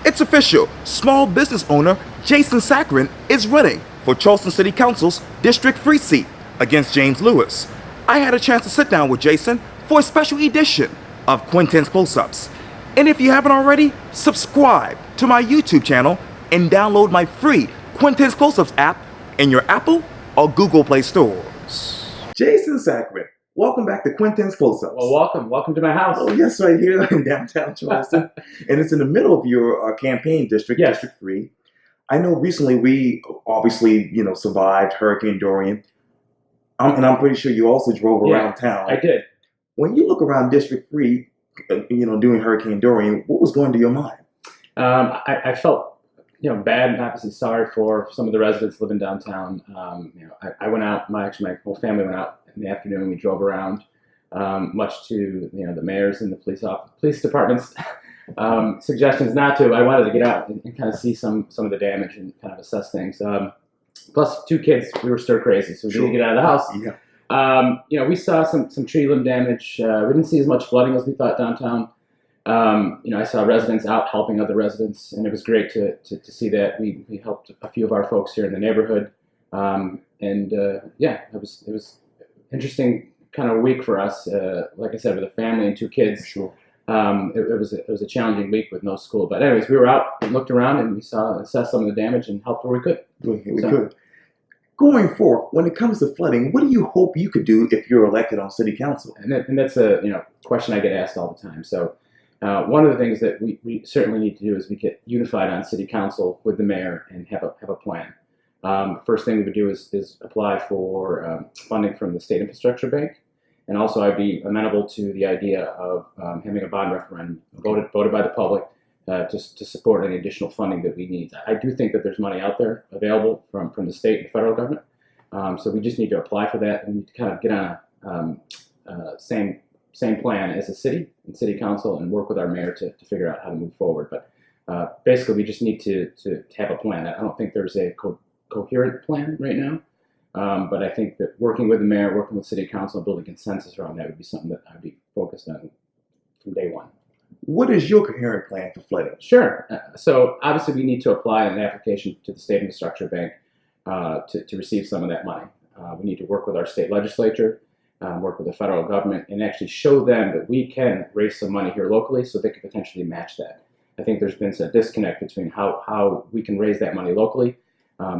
It's official. Small business owner Jason Sakran is running for Charleston City Council's District 3 seat against James Lewis. I had a chance to sit down with Jason for a special edition of Quintin's Close-Ups. And if you haven't already, subscribe to my YouTube channel and download my free Quintin's Close-Ups app in your Apple or Google Play stores. Jason Sakran, welcome back to Quintin's Close-Ups. Well, welcome to my house. Oh, yes, right here in downtown Charleston. And it's in the middle of your campaign district, Yes. District 3. I know recently we obviously, survived Hurricane Durian. And I'm pretty sure you also drove around town. I did. When you look around District 3, doing Hurricane Durian, what was going to your mind? I felt, bad and obviously sorry for some of the residents living downtown. I went out, my whole family went out in the afternoon. We drove around, much to, the mayor's and the police department's suggestions not to. I wanted to get out and kind of see some of the damage and kind of assess things. Plus, two kids, we were stir crazy, so we didn't get out of the house. Yeah. We saw some tree limb damage. We didn't see as much flooding as we thought downtown. I saw residents out helping other residents, and it was great to see that. We helped a few of our folks here in the neighborhood, it was interesting kind of week for us. Like I said, with a family and two kids. Sure. It was a challenging week with no school. But anyways, we were out and looked around, and we assessed some of the damage and helped where we could. We could. Going forward, when it comes to flooding, what do you hope you could do if you're elected on city council? And that's a question I get asked all the time. So one of the things that we certainly need to do is we get unified on city council with the mayor and have a plan. First thing we would do is apply for funding from the state infrastructure bank. And also I'd be amenable to the idea of having a bond referendum voted by the public to support any additional funding that we need. I do think that there's money out there available from the state and federal government. So we just need to apply for that, and we need to kind of get on a same plan as a city and city council and work with our mayor to figure out how to move forward. But basically we just need to have a plan. I don't think there's a coherent plan right now. But I think that working with the mayor, working with city council, and building consensus around that would be something that I'd be focused on from day one. What is your coherent plan for flooding? Sure. So obviously we need to apply an application to the state infrastructure bank to receive some of that money. We need to work with our state legislature, work with the federal government, and actually show them that we can raise some money here locally so they could potentially match that. I think there's been some disconnect between how we can raise that money locally.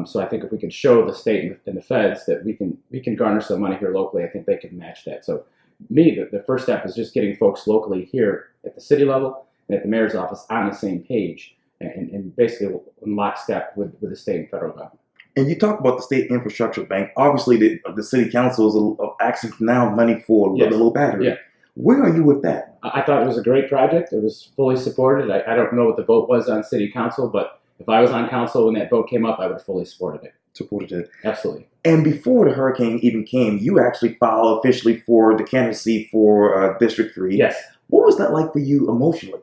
So I think if we can show the state and the feds that we can garner some money here locally, I think they can match that. So the first step is just getting folks locally here at the city level and at the mayor's office on the same page and basically in lockstep with the state and federal government. And you talk about the state infrastructure bank. Obviously, the city council is asking for now money for the little battery. Yeah. Where are you with that? I thought it was a great project. It was fully supported. I don't know what the vote was on city council, but if I was on council when that vote came up, I would have fully supported it. Supported it. Absolutely. And before the hurricane even came, you actually filed officially for the candidacy for District 3. Yes. What was that like for you emotionally?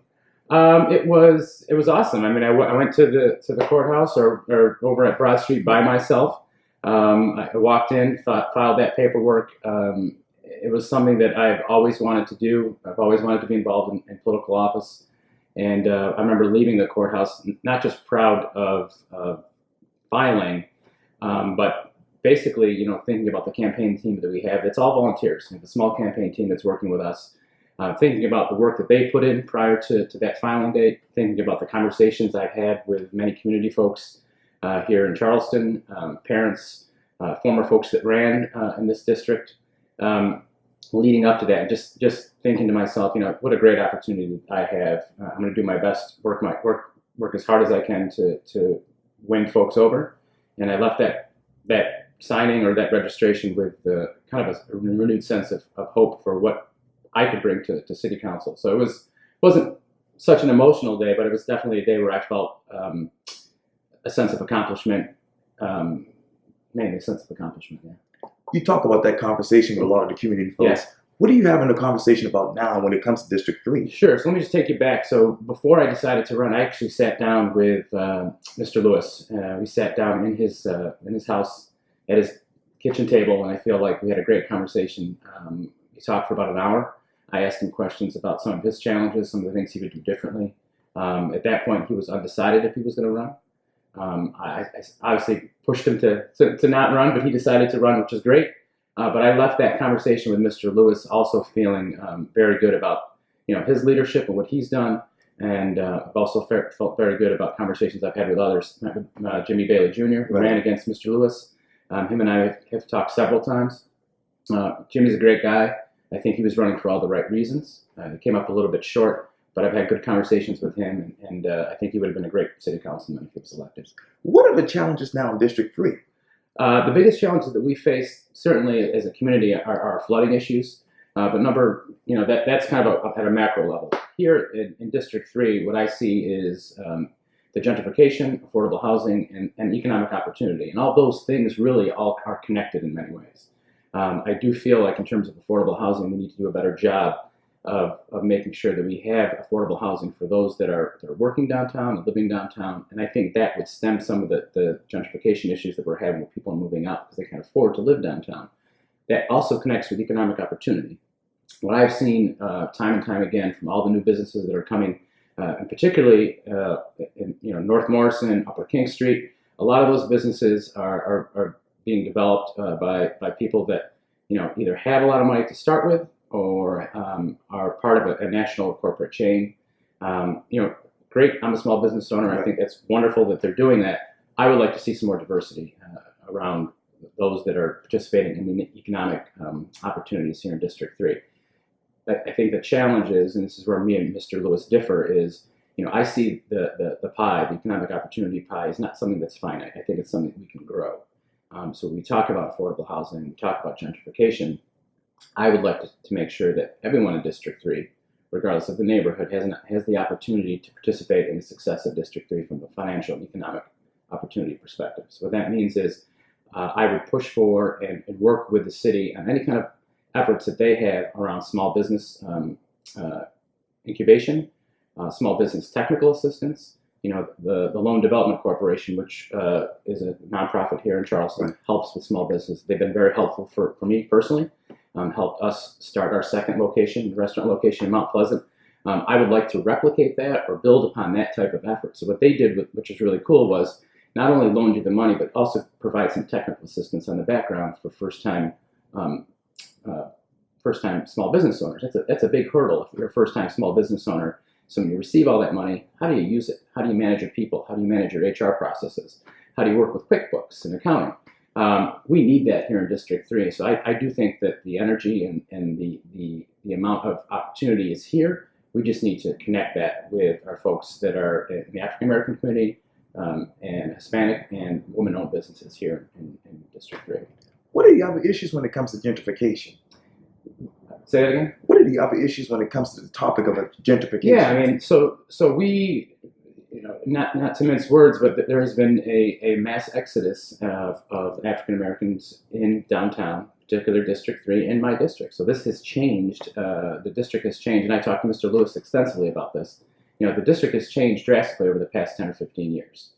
It was awesome. I mean, I went to the courthouse or over at Broad Street by myself. I walked in, filed that paperwork. It was something that I've always wanted to do. I've always wanted to be involved in political office. And I remember leaving the courthouse, not just proud of filing, but basically, thinking about the campaign team that we have. It's all volunteers. We have a small campaign team that's working with us, thinking about the work that they put in prior to that filing date, thinking about the conversations I've had with many community folks here in Charleston, parents, former folks that ran in this district. Leading up to that, just thinking to myself, what a great opportunity I have. I'm going to do my best, work as hard as I can to win folks over. And I left that signing or that registration with kind of a renewed sense of hope for what I could bring to city council. So it wasn't such an emotional day, but it was definitely a day where I felt a sense of accomplishment, mainly a sense of accomplishment. Yeah. You talk about that conversation with a lot of the community folks. Yeah. What are you having a conversation about now when it comes to District 3? Sure. So let me just take you back. So before I decided to run, I actually sat down with Mr. Lewis. We sat down in his house at his kitchen table, and I feel like we had a great conversation. We talked for about an hour. I asked him questions about some of his challenges, some of the things he would do differently. At that point, he was undecided if he was going to run. I obviously pushed him to not run, but he decided to run, which is great. But I left that conversation with Mr. Lewis also feeling very good about his leadership and what he's done, and I've also felt very good about conversations I've had with others. Jimmy Bailey Jr., who ran against Mr. Lewis. Him and I have talked several times. Jimmy's a great guy. I think he was running for all the right reasons. He came up a little bit short, but I've had good conversations with him, and I think he would have been a great city councilman if he was elected. What are the challenges now in District 3? The biggest challenges that we face, certainly as a community, are flooding issues. But that's kind of at a macro level. Here in District 3, what I see is the gentrification, affordable housing, and economic opportunity. And all those things really all are connected in many ways. I do feel like in terms of affordable housing, we need to do a better job of making sure that we have affordable housing for those that are working downtown and living downtown. And I think that would stem some of the gentrification issues that we're having with people moving out because they can't afford to live downtown. That also connects with economic opportunity. What I've seen time and time again from all the new businesses that are coming, and particularly in North Morrison, Upper King Street, a lot of those businesses are being developed by people that either have a lot of money to start with or are part of a national corporate chain. Great. I'm a small business owner. I think it's wonderful that they're doing that. I would like to see some more diversity around those that are participating in the economic opportunities here in District 3. I think the challenge is, and this is where me and Mr. Lewis differ, is I see the pie, the economic opportunity pie, is not something that's finite. I think it's something that we can grow. So when we talk about affordable housing, we talk about gentrification, I would like to make sure that everyone in District 3, regardless of the neighborhood, has the opportunity to participate in the success of District 3 from a financial and economic opportunity perspective. So what that means is I would push for and work with the city on any kind of efforts that they have around small business incubation, small business technical assistance. The Loan Development Corporation, which is a nonprofit here in Charleston, helps with small business. They've been very helpful for me personally, helped us start our second location, restaurant location in Mount Pleasant. I would like to replicate that or build upon that type of effort. So what they did, which is really cool, was not only loan you the money, but also provide some technical assistance on the background for first-time small business owners. That's a big hurdle if you're a first-time small business owner. So when you receive all that money, how do you use it? How do you manage your people? How do you manage your HR processes? How do you work with QuickBooks and accounting? We need that here in District 3. So I do think that the energy and the amount of opportunity is here. We just need to connect that with our folks that are in the African American community and Hispanic and women-owned businesses here in District 3. What are the other issues when it comes to gentrification? Say that again? What are the other issues when it comes to the topic of gentrification? Yeah, I mean, so we, not to mince words, but there has been a mass exodus of African Americans in downtown, particular District 3, in my district. So this has changed. The district has changed, and I talked to Mr. Lewis extensively about this. The district has changed drastically over the past 10 or 15 years.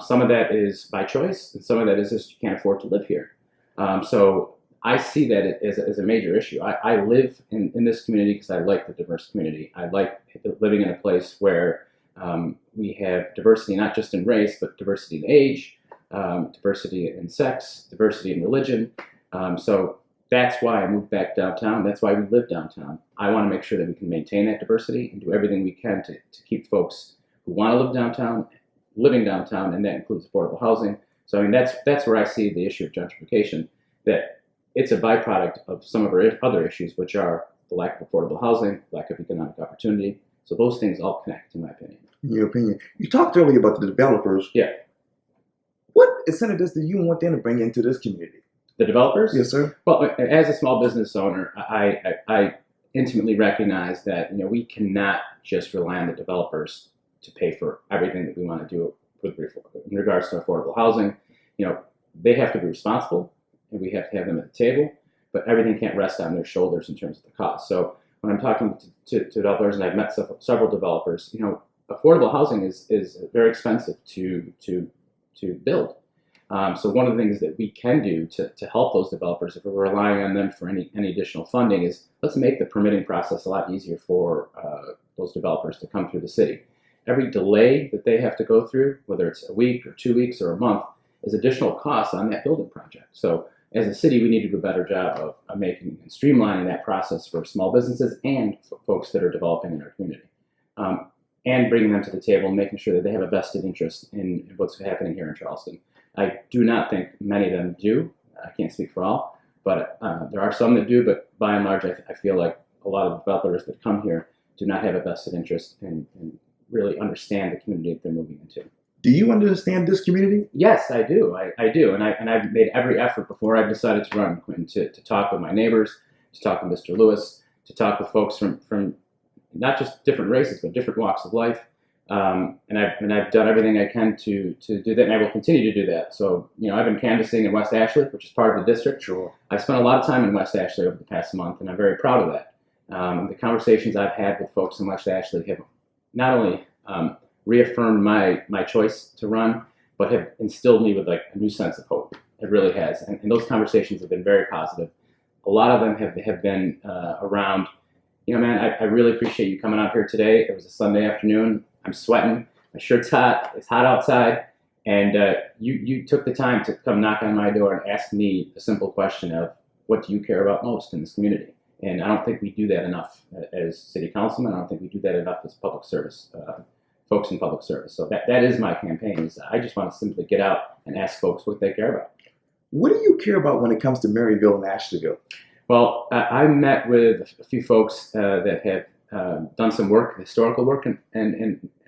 Some of that is by choice, and some of that is just you can't afford to live here. So I see that as a major issue. I live in this community because I like the diverse community. I like living in a place where we have diversity not just in race, but diversity in age, diversity in sex, diversity in religion. So that's why I moved back downtown. That's why we live downtown. I want to make sure that we can maintain that diversity and do everything we can to keep folks who want to live downtown, living downtown, and that includes affordable housing. So I mean, that's where I see the issue of gentrification, that it's a byproduct of some of our other issues, which are the lack of affordable housing, lack of economic opportunity. So those things all connect, in my opinion. In your opinion. You talked earlier about the developers. Yeah. What incentives do you want them to bring into this community? The developers? Yes, sir. Well, as a small business owner, I intimately recognize that we cannot just rely on the developers to pay for everything that we want to do in regards to affordable housing. They have to be responsible, and we have to have them at the table, but everything can't rest on their shoulders in terms of the cost. So when I'm talking to developers, and I've met several developers, affordable housing is very expensive to build. So one of the things that we can do to help those developers, if we're relying on them for any additional funding, is let's make the permitting process a lot easier for those developers to come through the city. every delay that they have to go through, whether it's a week or 2 weeks or a month, is additional costs on that building project. So as a city, we need to do a better job of making and streamlining that process for small businesses and for folks that are developing in our community, and bringing them to the table and making sure that they have a vested interest in what's happening here in Charleston. I do not think many of them do. I can't speak for all, but there are some that do. But by and large, I feel like a lot of developers that come here do not have a vested interest and really understand the community that they're moving into. Do you understand this community? Yes, I do. I do, and I've made every effort before I decided to run, Quintin, to talk with my neighbors, to talk with Mr. Lewis, to talk with folks from not just different races but different walks of life. And I've done everything I can to do that, and I will continue to do that. So, I've been canvassing in West Ashley, which is part of the district. Sure. I've spent a lot of time in West Ashley over the past month, and I'm very proud of that. The conversations I've had with folks in West Ashley have not only reaffirmed my choice to run, but have instilled me with like a new sense of hope. It really has, and those conversations have been very positive. A lot of them have been around, man, I really appreciate you coming out here today. It was a Sunday afternoon. I'm sweating. My shirt's hot. It's hot outside. And you took the time to come knock on my door and ask me a simple question of, what do you care about most in this community? And I don't think we do that enough as city councilmen. I don't think we do that enough as public service, folks in public service. So that is my campaign. Is I just want to simply get out and ask folks what they care about. What do you care about when it comes to Maryville and Asheville? Well, I met with a few folks that have done some work, historical work in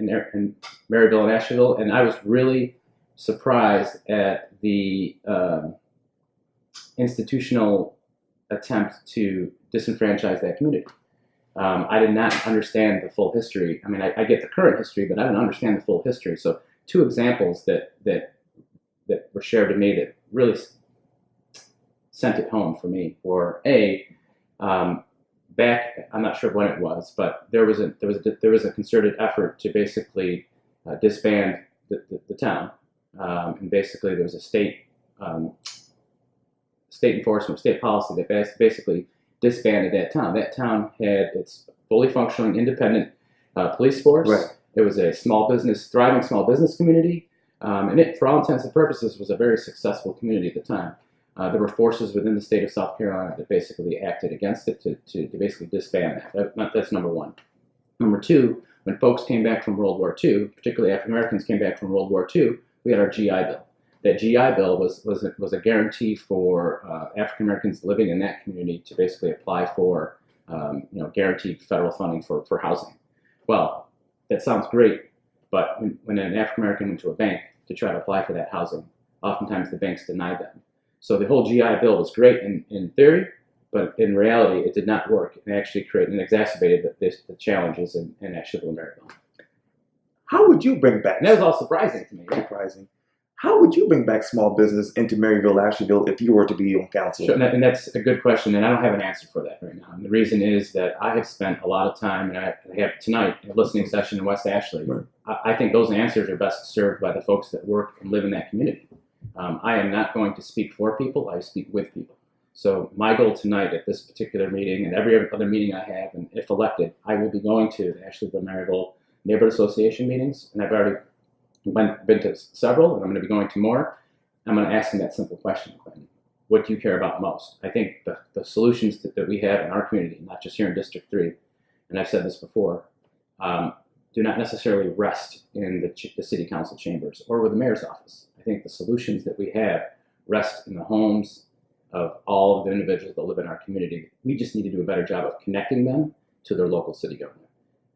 Maryville and Asheville, and I was really surprised at the institutional attempt to disenfranchise that community. I did not understand the full history. I mean, I get the current history, but I didn't understand the full history. So, two examples that were shared to me that really sent it home for me were back, I'm not sure when it was, but there was a concerted effort to basically disband the town, and basically there was a state enforcement, state policy that basically disbanded that town. That town had its fully functioning independent police force. Right. It was a thriving small business community, and it, for all intents and purposes, was a very successful community at the time. There were forces within the state of South Carolina that basically acted against it to basically disband that. That's number one. Number two, when folks came back from World War II, particularly African Americans came back from World War II, we had our GI Bill. That GI Bill was a guarantee for African Americans living in that community to basically apply for guaranteed federal funding for housing. Well, that sounds great, but when an African American went to a bank to try to apply for that housing, oftentimes the banks denied them. So the whole GI Bill was great in theory, but in reality it did not work. It actually created and exacerbated the challenges in Asheville and Maryville. How would you bring back? And that was all surprising to me. Surprising. How would you bring back small business into Maryville, Asheville if you were to be on council? Sure, and that's a good question, and I don't have an answer for that right now. And the reason is that I have spent a lot of time, and I have tonight, in a listening session in West Ashley. Right. I think those answers are best served by the folks that work and live in that community. I am not going to speak for people, I speak with people. So my goal tonight at this particular meeting and every other meeting I have, and if elected, I will be going to the Asheville Maryville Neighborhood Association meetings, and I've already been to several, and I'm going to be going to more. I'm going to ask them that simple question, Quintin. What do you care about most? I think the solutions that we have in our community, not just here in District 3, and I've said this before, do not necessarily rest in the city council chambers or with the mayor's office. I think the solutions that we have rest in the homes of all of the individuals that live in our community. We just need to do a better job of connecting them to their local city government.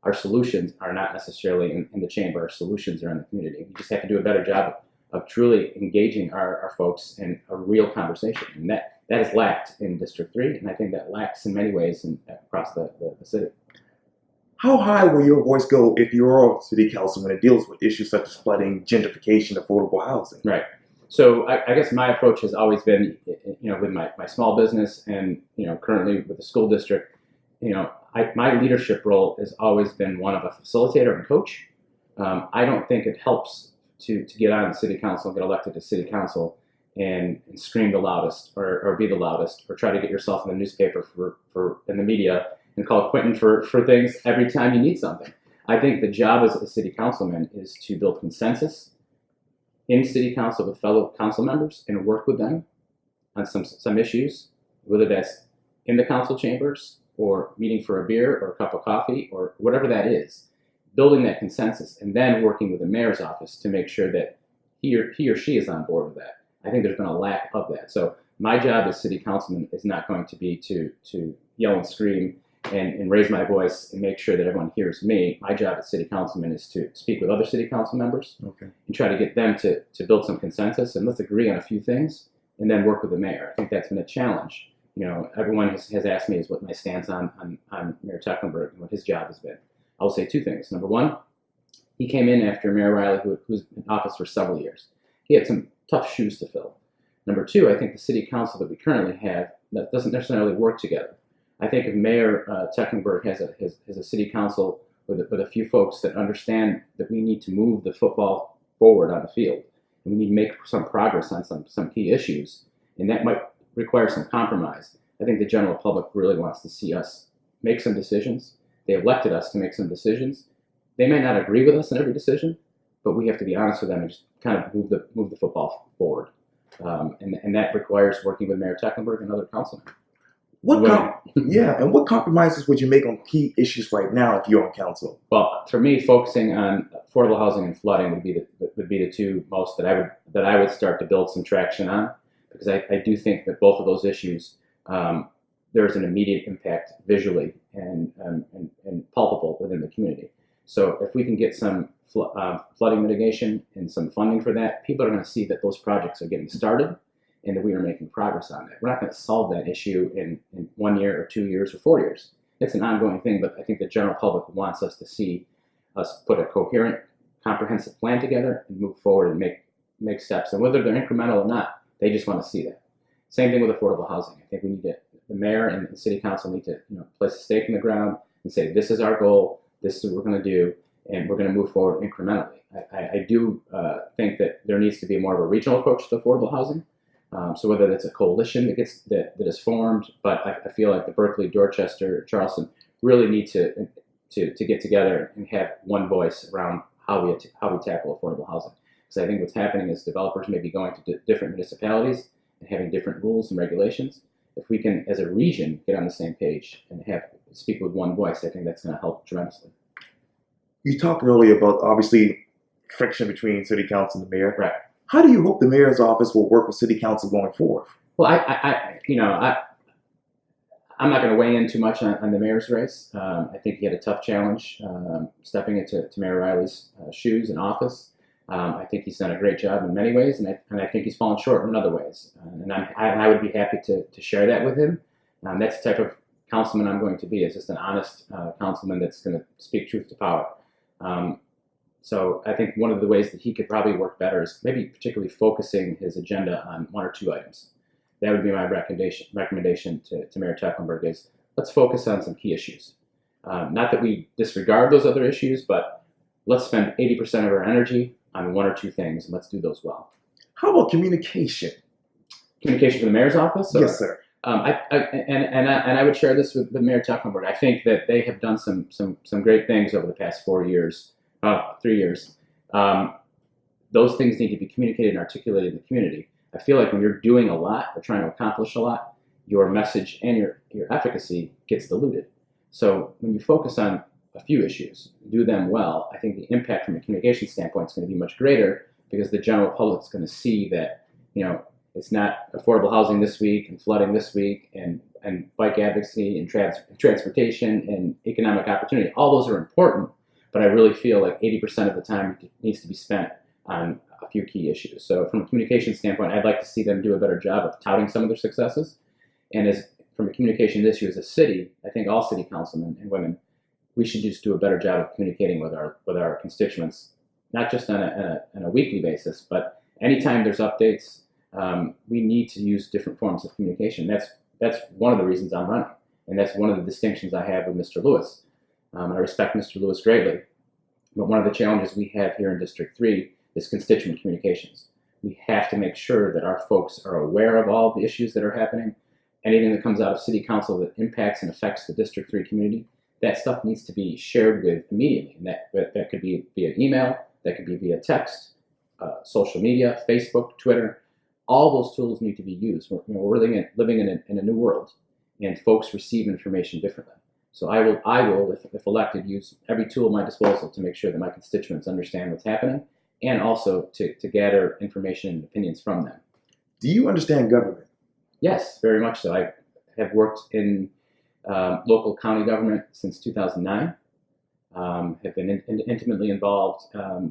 Our solutions are not necessarily in the chamber. Our solutions are in the community. We just have to do a better job of truly engaging our folks in a real conversation. And that is lacked in District 3, and I think that lacks in many ways across the city. How high will your voice go if you're on city council when it deals with issues such as flooding, gentrification, affordable housing? Right. So I guess my approach has always been, with my small business and, currently with the school district, my leadership role has always been one of a facilitator and coach. I don't think it helps to get on city council and get elected to city council and scream the loudest or be the loudest or try to get yourself in the newspaper in the media and call Quintin for things every time you need something. I think the job as a city councilman is to build consensus in city council with fellow council members and work with them on some issues, whether that's in the council chambers or meeting for a beer or a cup of coffee or whatever that is, building that consensus and then working with the mayor's office to make sure that he or she is on board with that. I think there's been a lack of that. So my job as city councilman is not going to be to yell and scream and raise my voice and make sure that everyone hears me. My job as city councilman is to speak with other city council members and try to get them to build some consensus and let's agree on a few things and then work with the mayor. I think that's been a challenge. You know, everyone has asked me is what my stance on Mayor Tecklenburg and what his job has been. I will say two things. Number one, he came in after Mayor Riley, who was in office for several years. He had some tough shoes to fill. Number two, I think the city council that we currently have that doesn't necessarily work together. I think if Mayor Tecklenburg has a city council with a few folks that understand that we need to move the football forward on the field, and we need to make some progress on some key issues, and that might require some compromise. I think the general public really wants to see us make some decisions. They elected us to make some decisions. They may not agree with us in every decision, but we have to be honest with them and just kind of move the football forward. And that requires working with Mayor Tecklenburg and other councilmen. And what compromises would you make on key issues right now if you're on council? Well, for me, focusing on affordable housing and flooding would be the two most that I would start to build some traction on, because I do think that both of those issues there's an immediate impact visually and palpable within the community. So if we can get some flooding mitigation and some funding for that, people are going to see that those projects are getting started and that we are making progress on that. We're not going to solve that issue in 1 year or 2 years or 4 years. It's an ongoing thing, but I think the general public wants us to see us put a coherent, comprehensive plan together and move forward and make steps. And whether they're incremental or not, they just want to see that. Same thing with affordable housing. I think we need the mayor and the city council need to place a stake in the ground and say, this is our goal, this is what we're going to do, and we're going to move forward incrementally. I do think that there needs to be more of a regional approach to affordable housing. So whether that's a coalition that is formed, but I feel like the Berkeley, Dorchester, Charleston really need to get together and have one voice around how we tackle affordable housing. Because I think what's happening is developers may be going to different municipalities and having different rules and regulations. If we can, as a region, get on the same page and speak with one voice, I think that's going to help tremendously. You talked earlier about, obviously, friction between city council and the mayor. Right. How do you hope the mayor's office will work with city council going forward? Well, I'm not going to weigh in too much on the mayor's race. I think he had a tough challenge stepping into Mayor Riley's shoes in office. I think he's done a great job in many ways, and I think he's fallen short in other ways. And I would be happy to share that with him. That's the type of councilman I'm going to be, is just an honest councilman that's going to speak truth to power. So I think one of the ways that he could probably work better is maybe particularly focusing his agenda on one or two items. That would be my recommendation to Mayor Tecklenburg is let's focus on some key issues. Not that we disregard those other issues, but let's spend 80% of our energy on one or two things, and let's do those well. How about communication? Communication for the mayor's office? Yes, sir. I would share this with Mayor Tecklenburg. I think that they have done some great things over the past 3 years. Those things need to be communicated and articulated in the community. I feel like when you're doing a lot or trying to accomplish a lot, your message and your efficacy gets diluted. So when you focus on a few issues, do them well, I think the impact from a communication standpoint is going to be much greater because the general public is going to see that, it's not affordable housing this week and flooding this week and bike advocacy and transportation and economic opportunity. All those are important, but I really feel like 80% of the time needs to be spent on a few key issues. So from a communication standpoint, I'd like to see them do a better job of touting some of their successes. And from a communication issue as a city, I think all city councilmen and women, we should just do a better job of communicating with our constituents, not just on a weekly basis, but anytime there's updates, we need to use different forms of communication. That's one of the reasons I'm running, and that's one of the distinctions I have with Mr. Lewis. I respect Mr. Lewis greatly, but one of the challenges we have here in District 3 is constituent communications. We have to make sure that our folks are aware of all the issues that are happening. Anything that comes out of City Council that impacts and affects the District 3 community that stuff needs to be shared with immediately. And that could be via email, that could be via text, social media, Facebook, Twitter. All those tools need to be used. We're living in a new world, and folks receive information differently. So I will, if elected, use every tool at my disposal to make sure that my constituents understand what's happening, and also to gather information and opinions from them. Do you understand government? Yes, very much so. I have worked in local county government since 2009. Have been intimately involved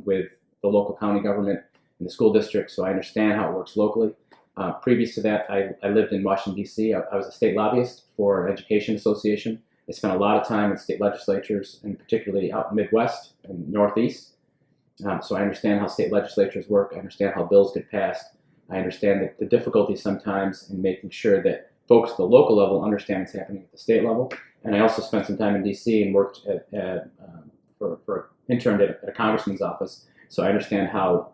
with the local county government in the school district, so I understand how it works locally. Previous to that, I lived in Washington, D.C. I was a state lobbyist for an education association. I spent a lot of time in state legislatures, and particularly out in the Midwest and Northeast. So I understand how state legislatures work. I understand how bills get passed. I understand the difficulty sometimes in making sure that folks at the local level understand what's happening at the state level. And I also spent some time in D.C. and worked interned at a congressman's office. So I understand how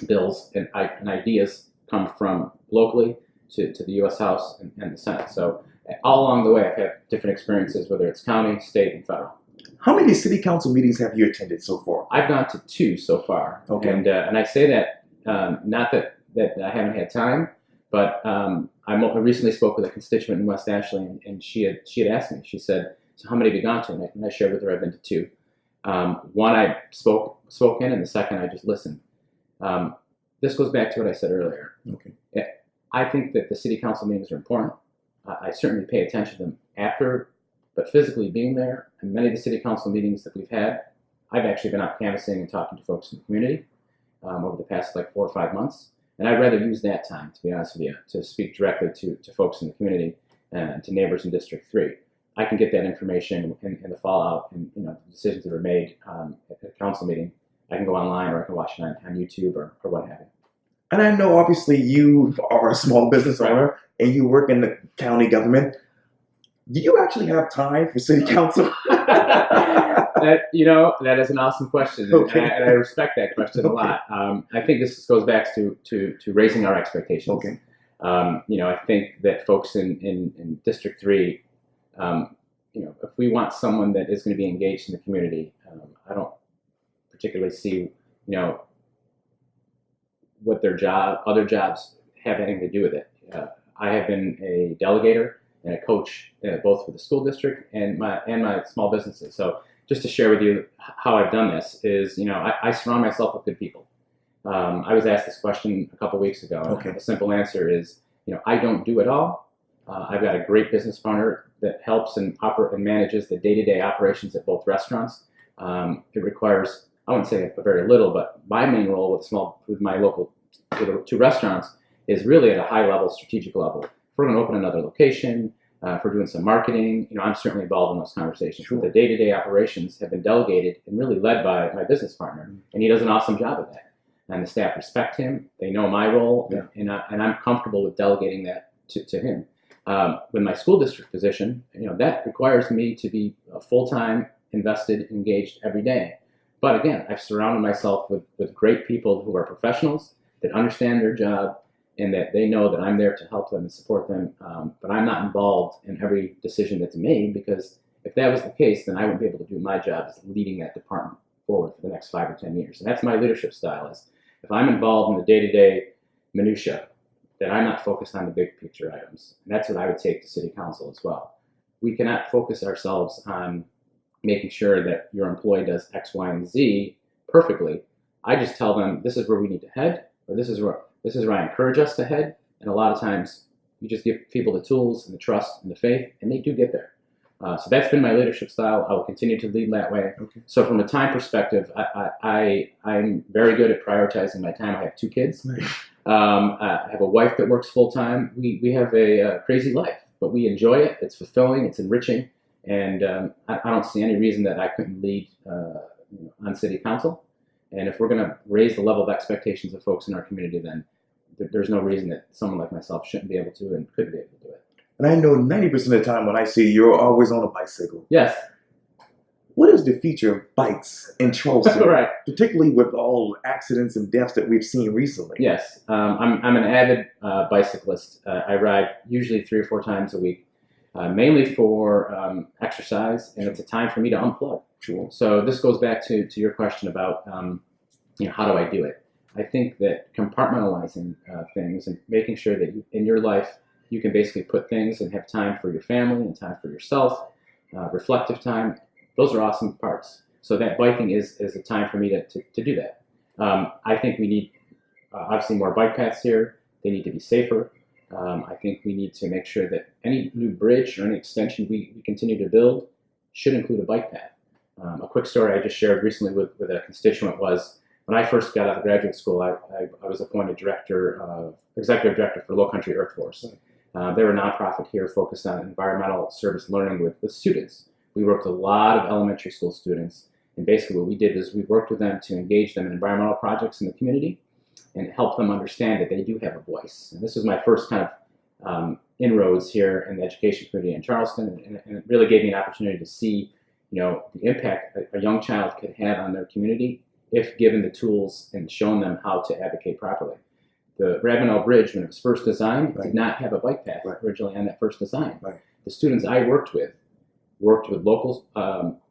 bills and ideas come from locally to the U.S. House and the Senate. So all along the way, I've had different experiences, whether it's county, state, and federal. How many city council meetings have you attended so far? I've gone to 2 so far. Okay. And I say that not that I haven't had time, but I recently spoke with a constituent in West Ashley, and she had asked me. She said, "So how many have you gone to?" And I shared with her I've been to 2. One I spoke in, and the second I just listened. This goes back to what I said earlier. Okay. I think that the city council meetings are important. I certainly pay attention to them after, but physically being there, and many of the city council meetings that we've had, I've actually been out canvassing and talking to folks in the community over the past 4 or 5 months. And I'd rather use that time, to be honest with you, to speak directly to folks in the community and to neighbors in District 3. I can get that information and the fallout and the decisions that are made at the council meeting. I can go online, or I can watch it on YouTube or what have you. And I know obviously you are a small business owner and you work in the county government. Do you actually have time for city council? That is an awesome question, Okay. and I respect that question a lot. I think this goes back to raising our expectations. Okay. I think that folks in District 3, if we want someone that is going to be engaged in the community, I don't particularly see, what their other jobs have anything to do with it. I have been a delegator and a coach both for the school district and my small businesses. So just to share with you how I've done this is, I surround myself with good people. I was asked this question a couple weeks ago. Okay. And the simple answer is, I don't do it all. I've got a great business partner that helps and manages the day-to-day operations at both restaurants. It requires, I wouldn't say a very little, but my main role with my local 2 restaurants is really at a high level, strategic level. If we're going to open another location, if we're doing some marketing, I'm certainly involved in those conversations. Sure. But the day-to-day operations have been delegated and really led by my business partner, and he does an awesome job of that. And the staff respect him. They know my role, and I'm comfortable with delegating that to him. With my school district position, that requires me to be full-time, invested, engaged every day. But again, I've surrounded myself with great people who are professionals that understand their job and that they know that I'm there to help them and support them. But I'm not involved in every decision that's made, because if that was the case, then I wouldn't be able to do my job as leading that department forward for the next 5 or 10 years. And that's my leadership style, is if I'm involved in the day-to-day minutia, then I'm not focused on the big picture items. And that's what I would take to city council as well. We cannot focus ourselves on making sure that your employee does X, Y, and Z perfectly. I just tell them, this is where we need to head, or this is where I encourage us to head. And a lot of times you just give people the tools and the trust and the faith, and they do get there. So that's been my leadership style. I will continue to lead that way. Okay. So from a time perspective, I'm very good at prioritizing my time. I have 2 kids. Nice. I have a wife that works full time. We have a crazy life, but we enjoy it. It's fulfilling. It's enriching. And I don't see any reason that I couldn't lead on city council. And if we're going to raise the level of expectations of folks in our community, then there's no reason that someone like myself shouldn't be able to and couldn't be able to do it. And I know 90% of the time when I see you, you're always on a bicycle. Yes. What is the future of bikes in Charleston? Right. Particularly with all accidents and deaths that we've seen recently. Yes. I'm an avid bicyclist. I ride usually 3 or 4 times a week. mainly for exercise, and it's a time for me to unplug. Sure. So this goes back to your question about how do I do it? I think that compartmentalizing things and making sure that in your life you can basically put things and have time for your family and time for yourself, reflective time. Those are awesome parts. So that biking is a time for me to do that. I think we need obviously more bike paths here. They need to be safer. I think we need to make sure that any new bridge or any extension we continue to build should include a bike path. A quick story I just shared recently with a constituent was when I first got out of graduate school, I was appointed executive director for Low Country Earth Force. They were a nonprofit here focused on environmental service learning with students. We worked with a lot of elementary school students, and basically what we did is we worked with them to engage them in environmental projects in the community and help them understand that they do have a voice. And this was my first kind of inroads here in the education community in Charleston, and it really gave me an opportunity to see, the impact a young child could have on their community if given the tools and shown them how to advocate properly. The Ravenel Bridge, when it was first designed, did not have a bike path originally on that first design. The students I worked with local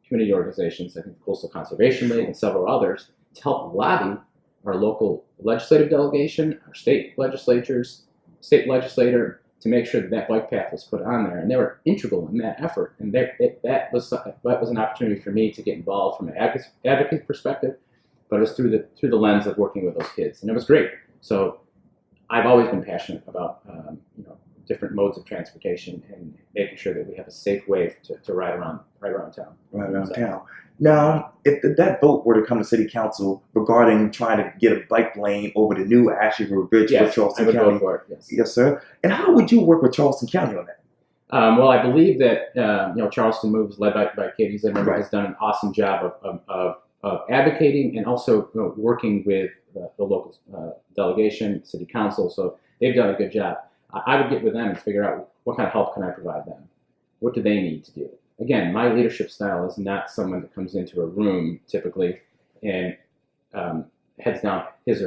community organizations, I think the Coastal Conservation League and several others, to help lobby our local legislative delegation, our state legislatures, state legislator, to make sure that bike path was put on there. And they were integral in that effort. And that was an opportunity for me to get involved from an advocate perspective, but it was through the lens of working with those kids. And it was great. So I've always been passionate about different modes of transportation and making sure that we have a safe way to ride around town. Right around town. Now, if that vote were to come to City Council regarding trying to get a bike lane over the new Ashley River Bridge for Charleston County, vote for it. Yes, sir. And how would you work with Charleston County on that? Well, I believe that Charleston Moves, led by Katie Zimmerman, has done an awesome job of advocating and also working with the local delegation, City Council. So they've done a good job. I would get with them and figure out what kind of help can I provide them. What do they need to do? Again, my leadership style is not someone that comes into a room typically and heads down his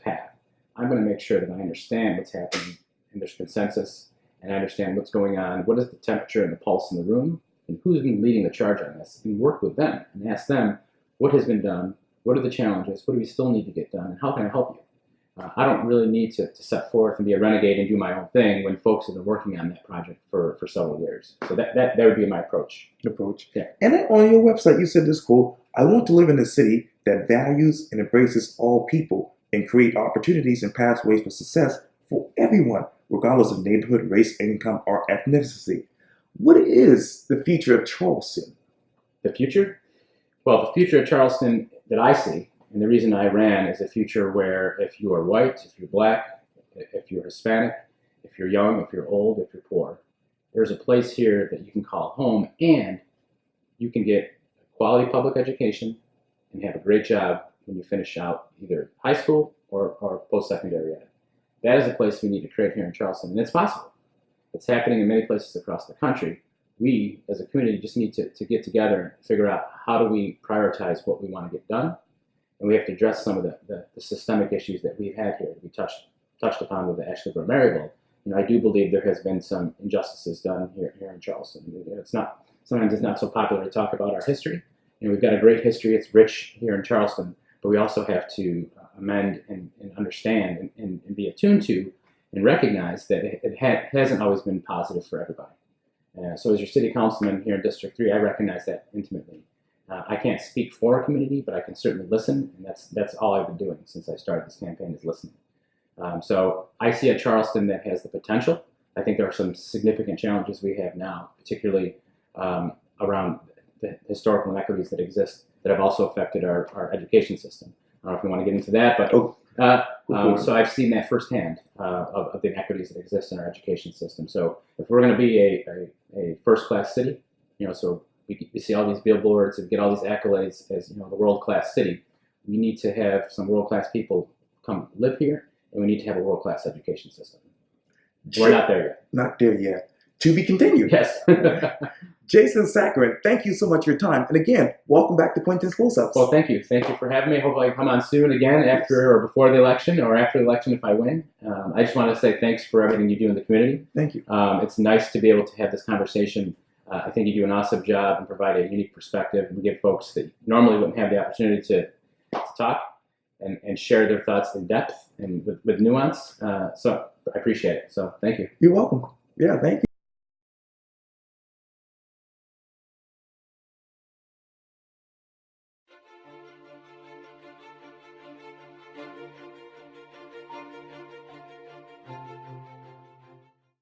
path. I'm going to make sure that I understand what's happening and there's consensus, and I understand what's going on, what is the temperature and the pulse in the room, and who's been leading the charge on this, and work with them and ask them what has been done, what are the challenges, what do we still need to get done, and how can I help you? I don't really need to set forth and be a renegade and do my own thing when folks have been working on that project for several years. So that would be my approach. Yeah. And then on your website, you said this quote, "I want to live in a city that values and embraces all people and create opportunities and pathways for success for everyone, regardless of neighborhood, race, income, or ethnicity." What is the future of Charleston? The future? Well, the future of Charleston that I see, and the reason I ran, is a future where if you are white, if you're black, if you're Hispanic, if you're young, if you're old, if you're poor, there's a place here that you can call home, and you can get quality public education and have a great job when you finish out either high school or post-secondary ed. That is a place we need to create here in Charleston, and it's possible. It's happening in many places across the country. We, as a community, just need to get together and figure out how do we prioritize what we want to get done. And we have to address some of the systemic issues that we've had here. We touched upon with the Ashley River Marigold. I do believe there has been some injustices done here in Charleston. Sometimes it's not so popular to talk about our history. We've got a great history. It's rich here in Charleston, but we also have to amend and understand and be attuned to and recognize that it hasn't always been positive for everybody. So as your city councilman here in District 3, I recognize that intimately. I can't speak for a community, but I can certainly listen, and that's all I've been doing since I started this campaign, is listening. So I see a Charleston that has the potential. I think there are some significant challenges we have now, particularly around the historical inequities that exist that have also affected our education system. I don't know if we want to get into that, but so I've seen that firsthand of the inequities that exist in our education system. So if we're going to be a first-class city, so we see all these billboards and get all these accolades as the world-class city, we need to have some world-class people come live here, and we need to have a world-class education system. We're not there yet. Not there yet. To be continued. Yes. Jason Sakran, thank you so much for your time. And again, welcome back to Quintin School Subs. Well, thank you. Thank you for having me. Hopefully I can come on soon again after or before the election or after the election if I win. I just want to say thanks for everything you do in the community. Thank you. It's nice to be able to have this conversation. I think you do an awesome job and provide a unique perspective and give folks that normally wouldn't have the opportunity to talk and share their thoughts in depth and with nuance. So I appreciate it. So thank you. You're welcome. Yeah, thank you.